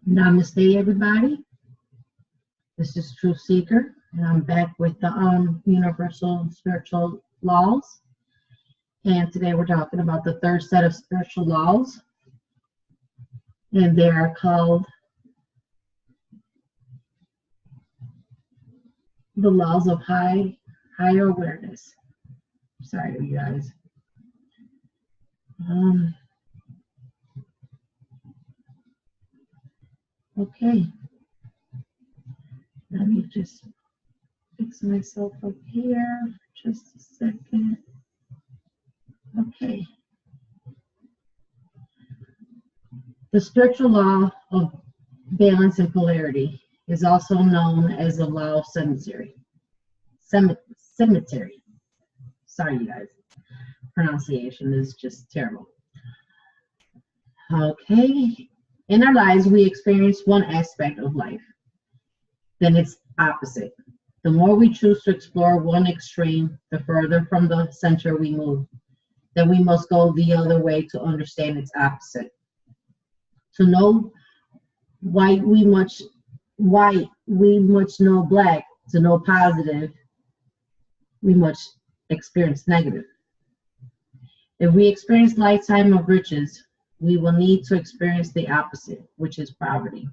Namaste, everybody. This is True Seeker, and I'm back with the Universal Spiritual Laws. And today we're talking about the third set of spiritual laws, and they are called the laws of higher awareness. Sorry, you guys. Okay. Let me just fix myself up here for just a second. Okay. The spiritual law of balance and polarity is also known as the law of symmetry. Symmetry. Sorry, you guys. Pronunciation is just terrible. Okay. In our lives, we experience one aspect of life, then its opposite. The more we choose to explore one extreme, the further from the center we move. Then we must go the other way to understand its opposite. To know white, we must know black. To know positive, we must experience negative. If we experience lifetime of riches, we will need to experience the opposite, which is poverty.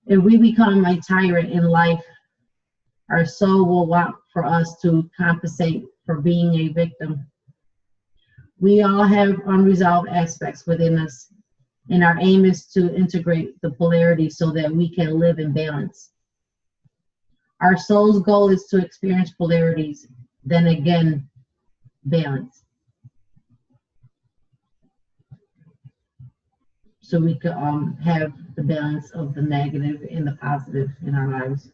If we become a tyrant in life, our soul will want for us to compensate for being a victim. We all have unresolved aspects within us, and our aim is to integrate the polarity so that we can live in balance. Our soul's goal is to experience polarities, then again, balance. So we could have the balance of the negative and the positive in our lives.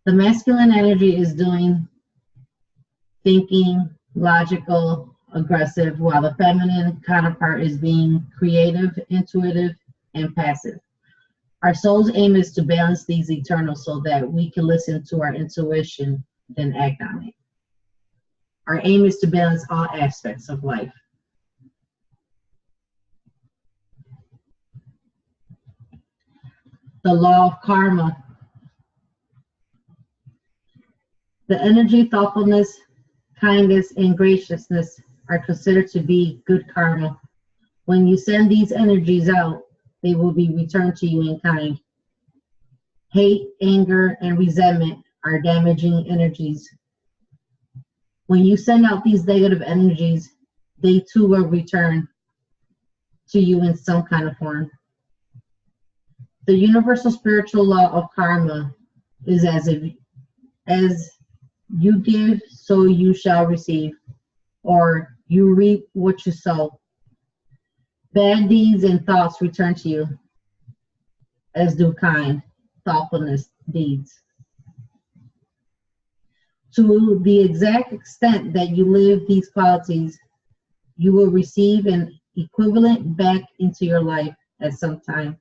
The masculine energy is doing, thinking, logical, aggressive, while the feminine counterpart is being creative, intuitive, and passive. Our soul's aim is to balance these eternal so that we can listen to our intuition, then act on it. Our aim is to balance all aspects of life. The law of karma. The energy, thoughtfulness, kindness, and graciousness are considered to be good karma. When you send these energies out, they will be returned to you in kind. Hate, anger, and resentment are damaging energies. When you send out these negative energies, they too will return to you in some kind of form. The universal spiritual law of karma is as you give, so you shall receive, or you reap what you sow. Bad deeds and thoughts return to you, as do kind, thoughtfulness deeds. To the exact extent that you live these qualities, you will receive an equivalent back into your life at some time.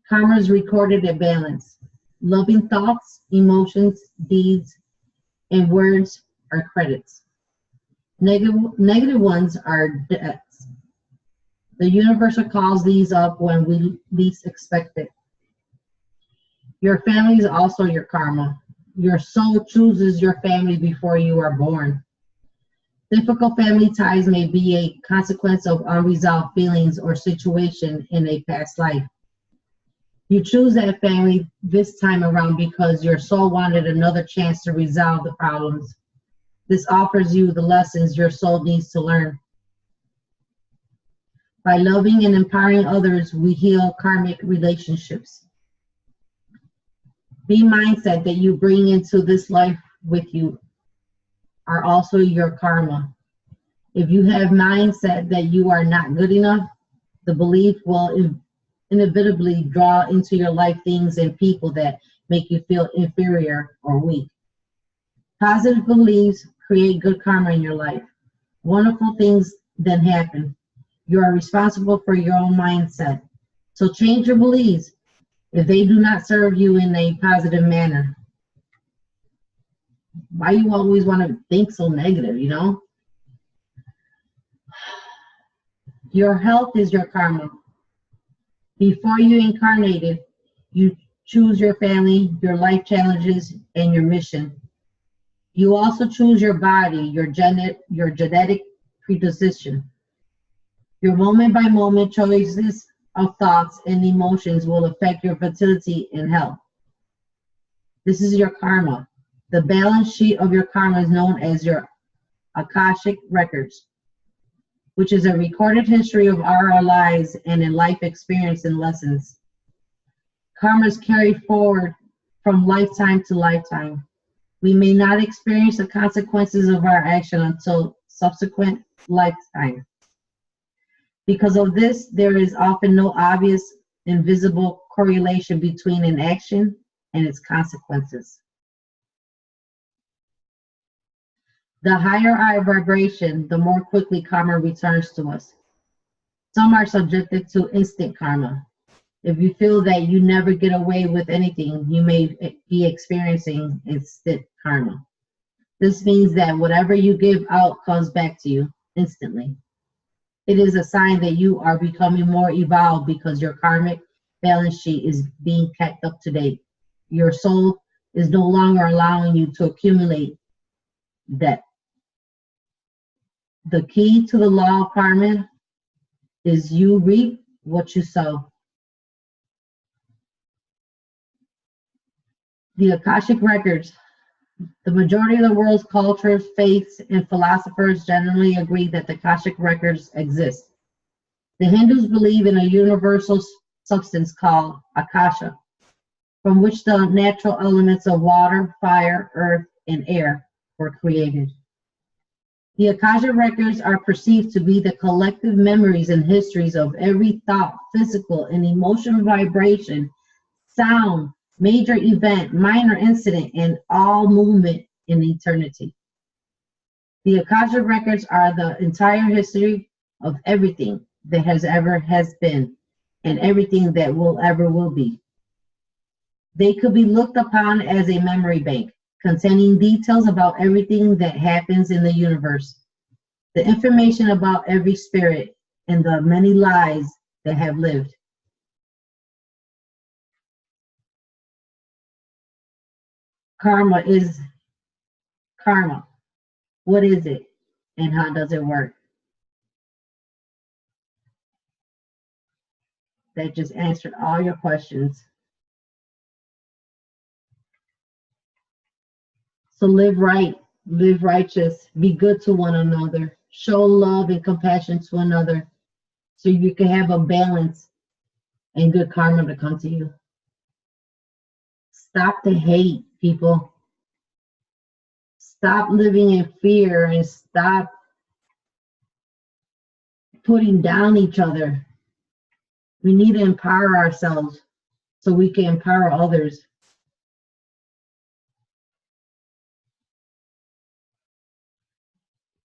Karma is recorded at balance. Loving thoughts, emotions, deeds, and words are credits. Negative ones are debts. The universe calls these up when we least expect it. Your family is also your karma. Your soul chooses your family before you are born. Difficult family ties may be a consequence of unresolved feelings or situation in a past life. You choose that family this time around because your soul wanted another chance to resolve the problems. This offers you the lessons your soul needs to learn. By loving and empowering others, we heal karmic relationships. The mindset that you bring into this life with you are also your karma. If you have mindset that you are not good enough, the belief will inevitably draw into your life things and people that make you feel inferior or weak. Positive beliefs create good karma in your life. Wonderful things then happen. You are responsible for your own mindset. So change your beliefs if they do not serve you in a positive manner. Why you always want to think so negative, you know? Your health is your karma. Before you incarnated, you choose your family, your life challenges, and your mission. You also choose your body, your genetic predisposition. Your moment by moment choices of thoughts and emotions will affect your fertility and health. This is your karma. The balance sheet of your karma is known as your Akashic records, which is a recorded history of our lives and in life experience and lessons. Karma is carried forward from lifetime to lifetime. We may not experience the consequences of our action until subsequent lifetime. Because of this, there is often no obvious and visible correlation between an action and its consequences. The higher our vibration, the more quickly karma returns to us. Some are subjected to instant karma. If you feel that you never get away with anything, you may be experiencing instant karma. This means that whatever you give out comes back to you instantly. It is a sign that you are becoming more evolved because your karmic balance sheet is being kept up to date. Your soul is no longer allowing you to accumulate debt. The key to the law of karma is you reap what you sow. The Akashic records. The majority of the world's cultures, faiths, and philosophers generally agree that the Akashic records exist. The Hindus believe in a universal substance called Akasha, from which the natural elements of water, fire, earth, and air were created. The Akasha records are perceived to be the collective memories and histories of every thought, physical and emotional vibration, sound, major event, minor incident, and all movement in eternity. The Akasha records are the entire history of everything that has been and everything that will be. They could be looked upon as a memory bank containing details about everything that happens in the universe, the information about every spirit, and the many lives that have lived. Karma is karma. What is it and how does it work? That just answered all your questions. So live right, live righteous, be good to one another, show love and compassion to another so you can have a balance and good karma to come to you. Stop the hate, people. Stop living in fear and stop putting down each other. We need to empower ourselves so we can empower others.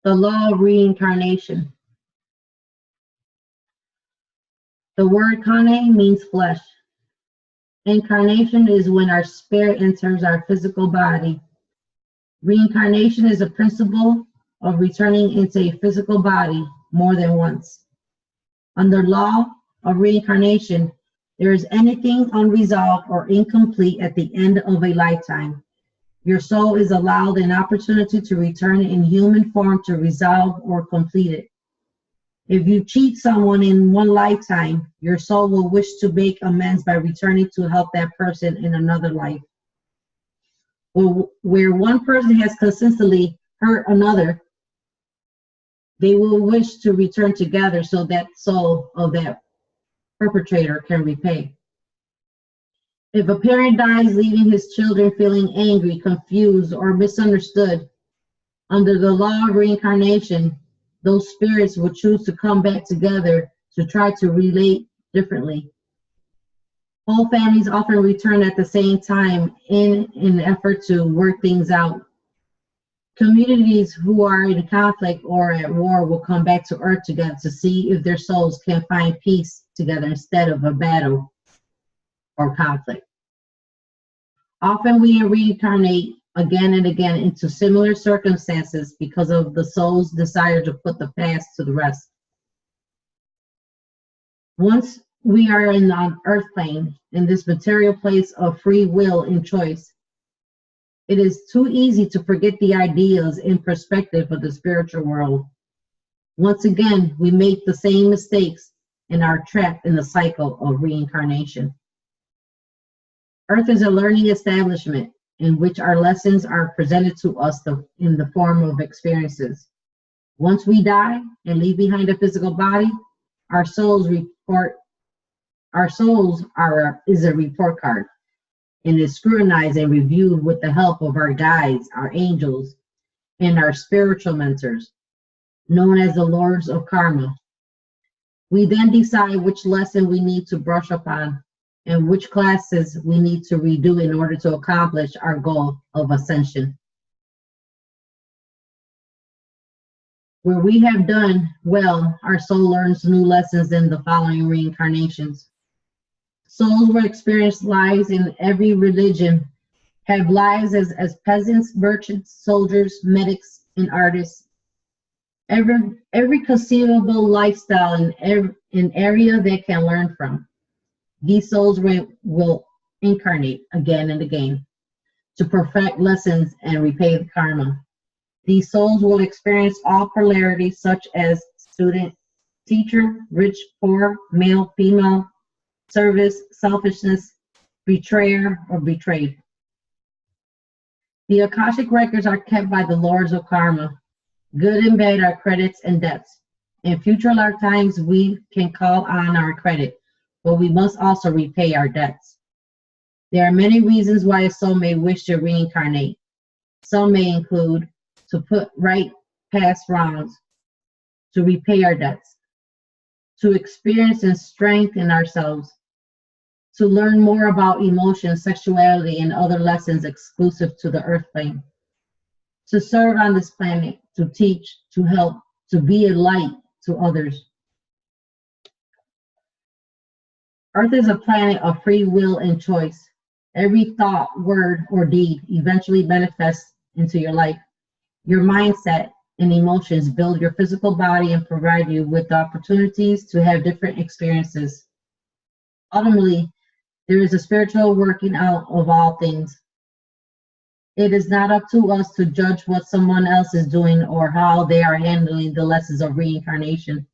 The law of reincarnation. The word kane means flesh. Incarnation is when our spirit enters our physical body. Reincarnation is a principle of returning into a physical body more than once. Under law of reincarnation, there is anything unresolved or incomplete at the end of a lifetime. Your soul is allowed an opportunity to return in human form to resolve or complete it. If you cheat someone in one lifetime, your soul will wish to make amends by returning to help that person in another life. Where one person has consistently hurt another, they will wish to return together so that soul of that perpetrator can repay. If a parent dies leaving his children feeling angry, confused, or misunderstood, under the law of reincarnation, those spirits will choose to come back together to try to relate differently. Whole families often return at the same time in an effort to work things out. Communities who are in conflict or at war will come back to earth together to see if their souls can find peace together instead of a battle or conflict. Often we reincarnate again and again into similar circumstances because of the soul's desire to put the past to the rest. Once we are in the earth plane, in this material place of free will and choice. It is too easy to forget the ideas and perspective of the spiritual world. Once again, we make the same mistakes and are trapped in the cycle of reincarnation. Earth is a learning establishment in which our lessons are presented to us in the form of experiences. Once we die and leave behind a physical body, our souls is a report card and is scrutinized and reviewed with the help of our guides, our angels, and our spiritual mentors, known as the Lords of Karma. We then decide which lesson we need to brush up on and which classes we need to redo in order to accomplish our goal of ascension. Where we have done well, our soul learns new lessons in the following reincarnations. Souls will experience lives in every religion, have lives as peasants, merchants, soldiers, medics, and artists. Every conceivable lifestyle in area they can learn from. These souls will incarnate again and again to perfect lessons and repay the karma. These souls will experience all polarities such as student, teacher, rich, poor, male, female, service, selfishness, betrayer, or betrayed. The Akashic records are kept by the Lords of Karma. Good and bad are credits and debts. In future lifetimes, we can call on our credit, but we must also repay our debts. There are many reasons why a soul may wish to reincarnate. Some may include to put right past wrongs, to repay our debts, to experience and strengthen ourselves, to learn more about emotions, sexuality, and other lessons exclusive to the earth plane, to serve on this planet, to teach, to help, to be a light to others. Earth is a planet of free will and choice. Every thought, word, or deed eventually manifests into your life. Your mindset and emotions build your physical body and provide you with the opportunities to have different experiences. Ultimately, there is a spiritual working out of all things. It is not up to us to judge what someone else is doing or how they are handling the lessons of reincarnation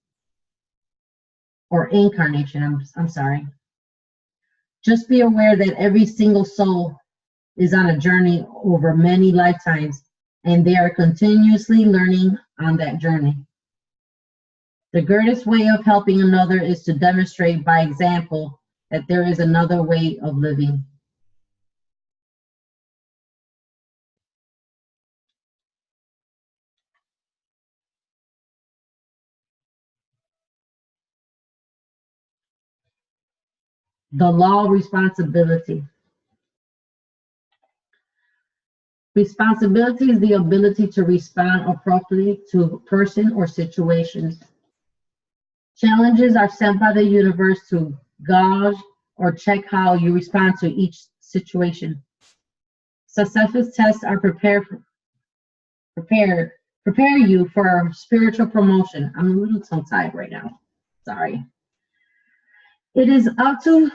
or incarnation. I'm sorry. Just be aware that every single soul is on a journey over many lifetimes, and they are continuously learning on that journey. The greatest way of helping another is to demonstrate by example that there is another way of living. The law of responsibility. Responsibility is the ability to respond appropriately to a person or situations. Challenges are sent by the universe to gauge or check how you respond to each situation. Successful tests are prepare you for spiritual promotion. I'm a little tongue-tied right now. Sorry. It is up to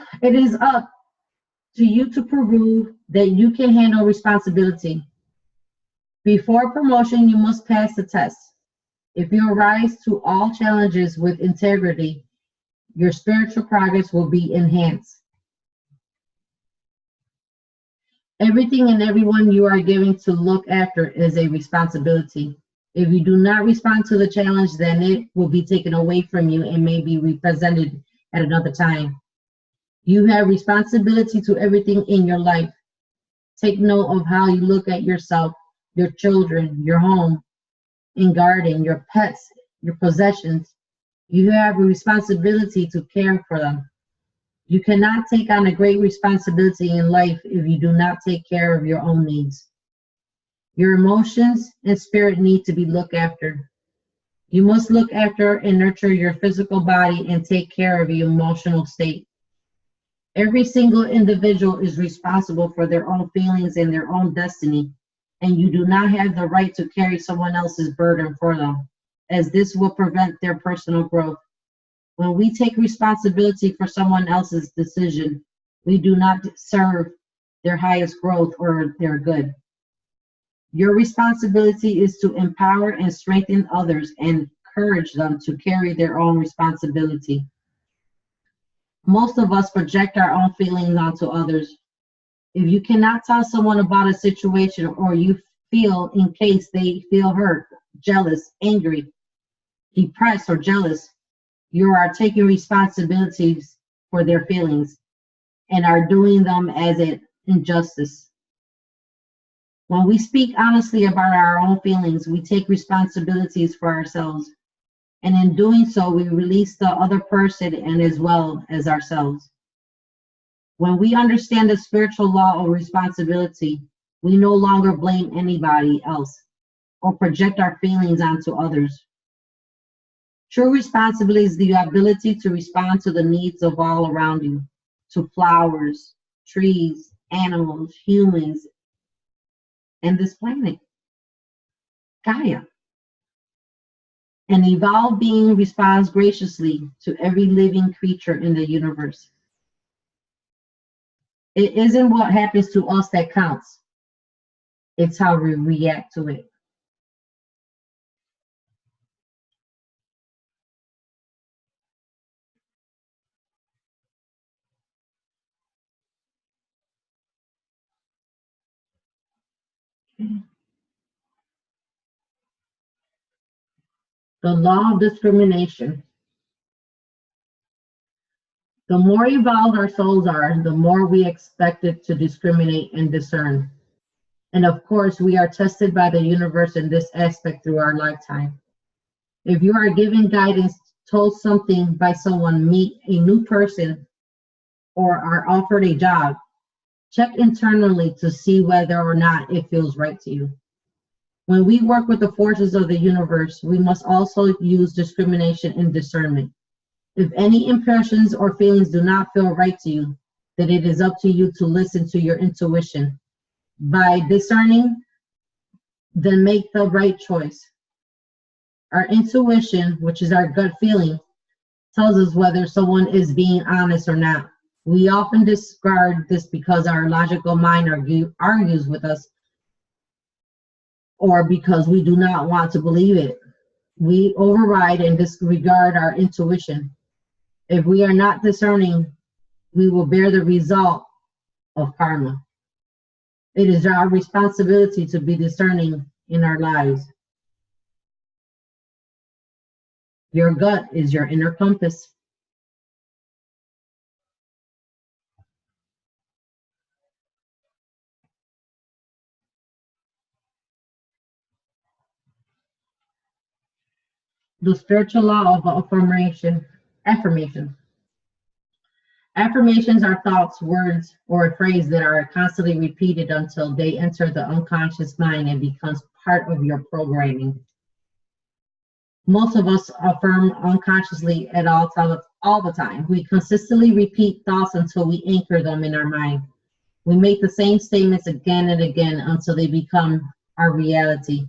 you to prove that you can handle responsibility. Before promotion, you must pass the test. If you rise to all challenges with integrity, your spiritual progress will be enhanced. Everything and everyone you are given to look after is a responsibility. If you do not respond to the challenge, then it will be taken away from you and may be represented at another time. You have responsibility to everything in your life. Take note of how you look at yourself, your children, your home and garden, your pets, your possessions. You have a responsibility to care for them. You cannot take on a great responsibility in life if you do not take care of your own needs. Your emotions and spirit need to be looked after. You must look after and nurture your physical body and take care of your emotional state. Every single individual is responsible for their own feelings and their own destiny, and you do not have the right to carry someone else's burden for them, as this will prevent their personal growth. When we take responsibility for someone else's decision, we do not serve their highest growth or their good. Your responsibility is to empower and strengthen others and encourage them to carry their own responsibility. Most of us project our own feelings onto others. If you cannot tell someone about a situation, or you feel in case they feel hurt, jealous, angry, depressed, or jealous, you are taking responsibilities for their feelings and are doing them as an injustice. When we speak honestly about our own feelings, we take responsibilities for ourselves. And in doing so, we release the other person and as well as ourselves. When we understand the spiritual law of responsibility, we no longer blame anybody else or project our feelings onto others. True responsibility is the ability to respond to the needs of all around you, to flowers, trees, animals, humans, and this planet, Gaia. An evolved being responds graciously to every living creature in the universe. It isn't what happens to us that counts. It's how we react to it. The law of discrimination. The more evolved our souls are, the more we expect it to discriminate and discern. And of course, we are tested by the universe in this aspect through our lifetime. If you are given guidance, told something by someone, meet a new person, or are offered a job, check internally to see whether or not it feels right to you. When we work with the forces of the universe, we must also use discrimination and discernment. If any impressions or feelings do not feel right to you, then it is up to you to listen to your intuition. By discerning, then make the right choice. Our intuition, which is our gut feeling, tells us whether someone is being honest or not. We often discard this because our logical mind argues with us, or because we do not want to believe it. We override and disregard our intuition. If we are not discerning, we will bear the result of karma. It is our responsibility to be discerning in our lives. Your gut is your inner compass. The spiritual law of affirmation. Affirmations are thoughts, words, or a phrase that are constantly repeated until they enter the unconscious mind and becomes part of your programming. Most of us affirm unconsciously at all the time. We consistently repeat thoughts until we anchor them in our mind. We make the same statements again and again until they become our reality.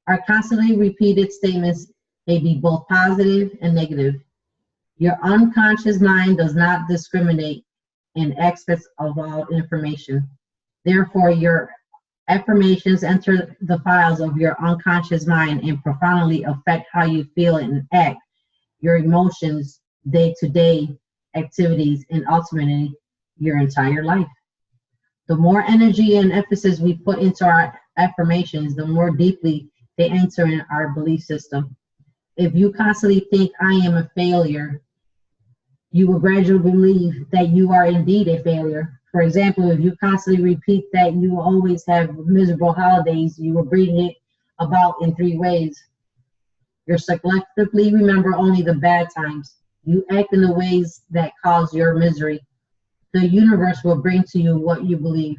Our constantly repeated statements may be both positive and negative. Your unconscious mind does not discriminate in aspects of all information. Therefore, your affirmations enter the files of your unconscious mind and profoundly affect how you feel and act, your emotions, day-to-day activities, and ultimately your entire life. The more energy and emphasis we put into our affirmations, the more deeply they enter in our belief system. If you constantly think, I am a failure, you will gradually believe that you are indeed a failure. For example, if you constantly repeat that you will always have miserable holidays, you will bring it about in 3 ways. You selectively remember only the bad times. You act in the ways that cause your misery. The universe will bring to you what you believe.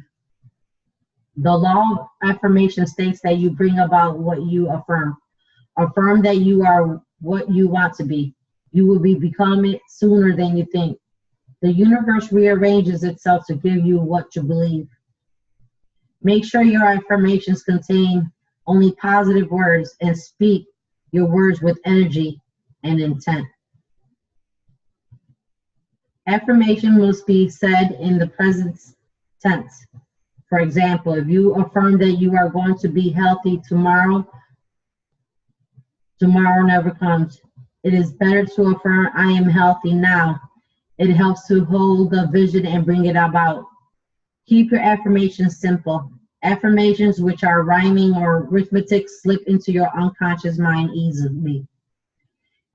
The law of affirmation states that you bring about what you affirm. Affirm that you are what you want to be. You will become it sooner than you think. The universe rearranges itself to give you what you believe. Make sure your affirmations contain only positive words and speak your words with energy and intent. Affirmation must be said in the present tense. For example, if you affirm that you are going to be healthy tomorrow, tomorrow never comes. It is better to affirm, I am healthy now. It helps to hold the vision and bring it about. Keep your affirmations simple. Affirmations which are rhyming or arithmetic slip into your unconscious mind easily.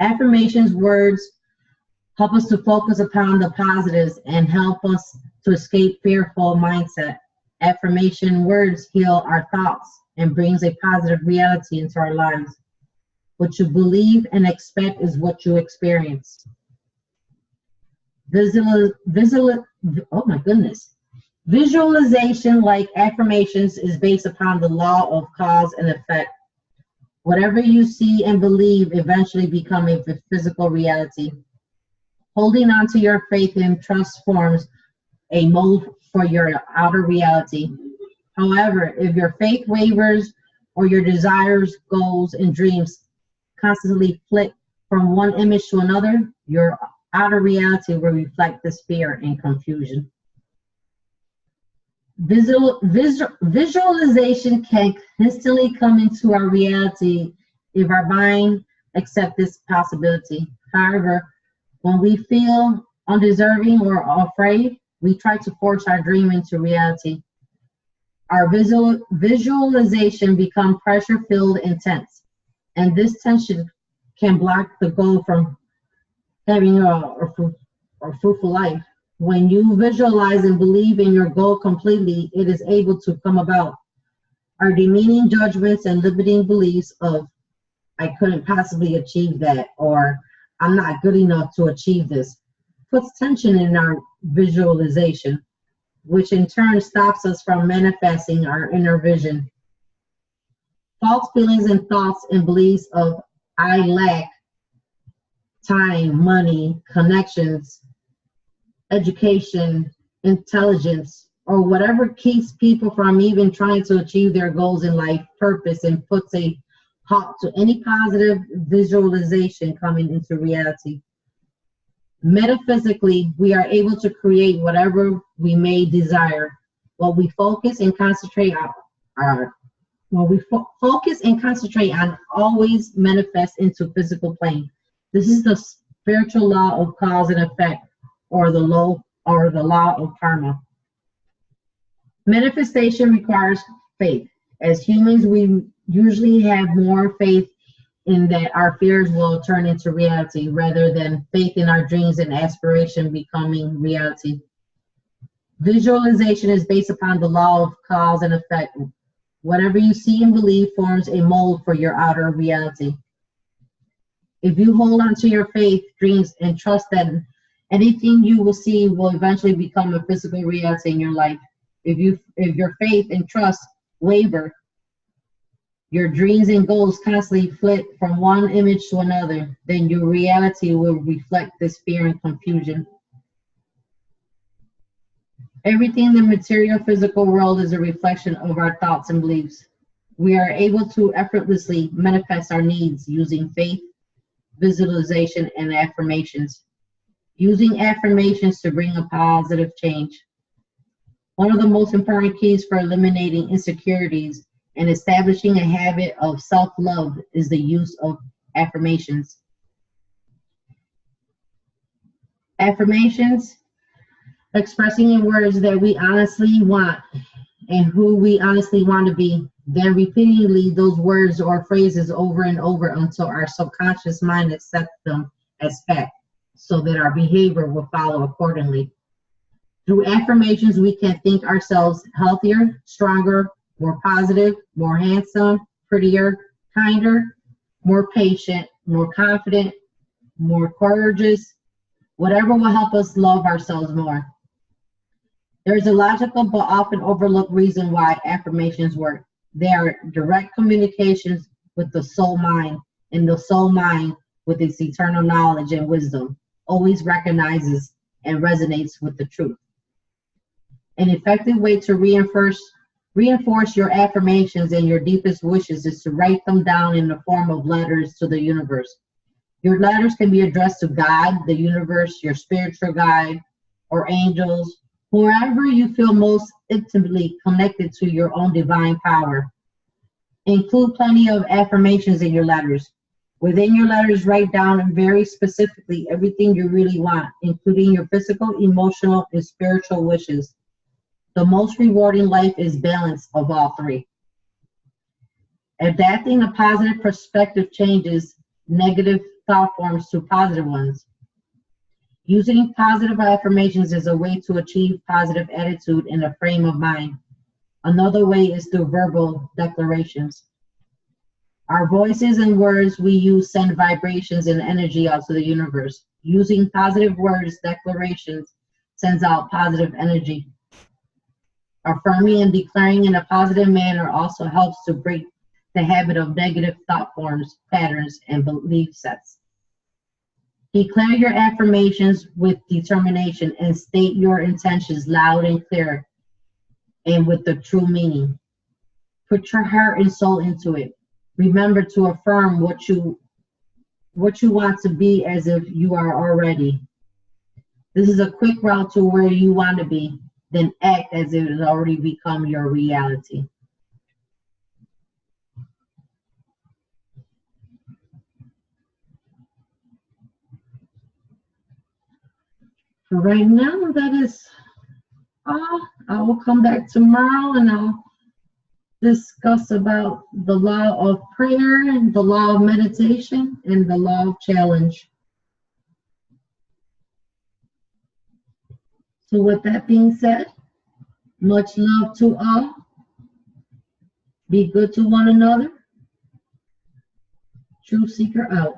Affirmations words help us to focus upon the positives and help us to escape fearful mindset. Affirmation words heal our thoughts and brings a positive reality into our lives. What you believe and expect is what you experience. Visualization, like affirmations, is based upon the law of cause and effect. Whatever you see and believe eventually become a physical reality. Holding on to your faith and trust forms a mold for your outer reality. However, if your faith wavers or your desires, goals, and dreams constantly flit from one image to another, your outer reality will reflect this fear and confusion. Visualization can instantly come into our reality if our mind accepts this possibility. However, when we feel undeserving or afraid, we try to force our dream into reality. Our visualization becomes pressure-filled and tense, and this tension can block the goal from having a fruitful life. When you visualize and believe in your goal completely, it is able to come about. Our demeaning judgments and limiting beliefs of, I couldn't possibly achieve that, or I'm not good enough to achieve this, puts tension in our visualization, which in turn stops us from manifesting our inner vision. False feelings and thoughts and beliefs of, I lack time, money, connections, education, intelligence, or whatever keeps people from even trying to achieve their goals in life, purpose, and puts a halt to any positive visualization coming into reality. Metaphysically, we are able to create whatever we may desire. What we focus and concentrate on, always manifests into physical plane. This is the spiritual law of cause and effect, or the law of karma. Manifestation requires faith. As humans, we usually have more faith in that our fears will turn into reality rather than faith in our dreams and aspiration becoming reality. Visualization is based upon the law of cause and effect. Whatever you see and believe forms a mold for your outer reality. If you hold on to your faith, dreams, and trust that anything you will see will eventually become a physical reality in your life. If your faith and trust waver, your dreams and goals constantly flit from one image to another, then your reality will reflect this fear and confusion. Everything in the material physical world is a reflection of our thoughts and beliefs. We are able to effortlessly manifest our needs using faith, visualization, and affirmations. Using affirmations to bring a positive change. One of the most important keys for eliminating insecurities and establishing a habit of self-love is the use of affirmations. Affirmations, expressing in words that we honestly want and who we honestly want to be, then repeatedly those words or phrases over and over until our subconscious mind accepts them as fact, so that our behavior will follow accordingly. Through affirmations, we can think ourselves healthier, stronger, more positive, more handsome, prettier, kinder, more patient, more confident, more courageous, whatever will help us love ourselves more. There is a logical but often overlooked reason why affirmations work. They are direct communications with the soul mind, and the soul mind, with its eternal knowledge and wisdom, always recognizes and resonates with the truth. An effective way to reinforce your affirmations and your deepest wishes is to write them down in the form of letters to the universe. Your letters can be addressed to God, the universe, your spiritual guide, or angels, whoever you feel most intimately connected to your own divine power. Include plenty of affirmations in your letters. Within your letters, write down very specifically everything you really want, including your physical, emotional, and spiritual wishes. The most rewarding life is balance of all three. Adapting a positive perspective changes negative thought forms to positive ones. Using positive affirmations is a way to achieve positive attitude in a frame of mind. Another way is through verbal declarations. Our voices and words we use send vibrations and energy out to the universe. Using positive words, declarations, sends out positive energy. Affirming and declaring in a positive manner also helps to break the habit of negative thought forms, patterns, and belief sets. Declare your affirmations with determination and state your intentions loud and clear and with the true meaning. Put your heart and soul into it. Remember to affirm what you want to be as if you are already. This is a quick route to where you want to be. Then act as if it has already become your reality. For right now, that is all. I will come back tomorrow and I'll discuss about the law of prayer and the law of meditation and the law of challenge. So with that being said, much love to all. Be good to one another. Truth Seeker out.